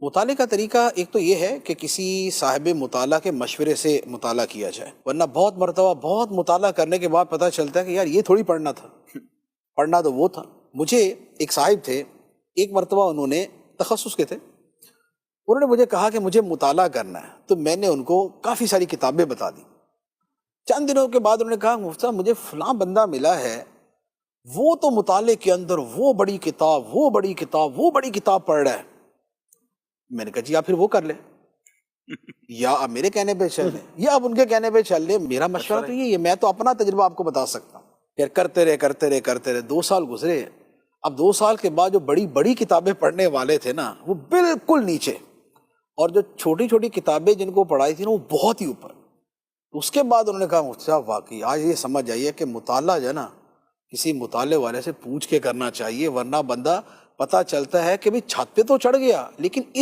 مطالعے کا طریقہ ایک تو یہ ہے کہ کسی صاحب مطالعہ کے مشورے سے مطالعہ کیا جائے، ورنہ بہت مرتبہ بہت مطالعہ کرنے کے بعد پتہ چلتا ہے کہ یار یہ تھوڑی پڑھنا تھا، پڑھنا تو وہ تھا۔ مجھے ایک صاحب تھے، ایک مرتبہ انہوں نے تخصص کے تھے، انہوں نے مجھے کہا کہ مجھے مطالعہ کرنا ہے، تو میں نے ان کو کافی ساری کتابیں بتا دی۔ چند دنوں کے بعد انہوں نے کہا مفتی صاحب مجھے فلاں بندہ ملا ہے، وہ تو مطالعے کے اندر وہ بڑی کتاب وہ بڑی کتاب وہ بڑی کتاب پڑھ رہا ہے۔ میں نے کہا جی آپ پھر وہ کر لیں، یا آپ میرے کہنے پہ چل لیں یا آپ ان کے کہنے پہ چل لیں، میرا مشورہ تو یہ ہے، میں تو اپنا تجربہ آپ کو بتا سکتا ہوں۔ یار کرتے رہے 2 سال گزرے، اب 2 سال کے بعد جو بڑی بڑی کتابیں پڑھنے والے تھے نا وہ بالکل نیچے، اور جو چھوٹی چھوٹی کتابیں جن کو پڑھائی تھی نا وہ بہت ہی اوپر۔ اس کے بعد انہوں نے کہا مفتی صاحب واقعی آج یہ سمجھ آئیے کہ مطالعہ جو ہے نا کسی مطالعے والے سے پوچھ کے کرنا چاہیے، ورنہ بندہ پتہ چلتا ہے کہ بھی چھت پہ تو چڑھ گیا لیکن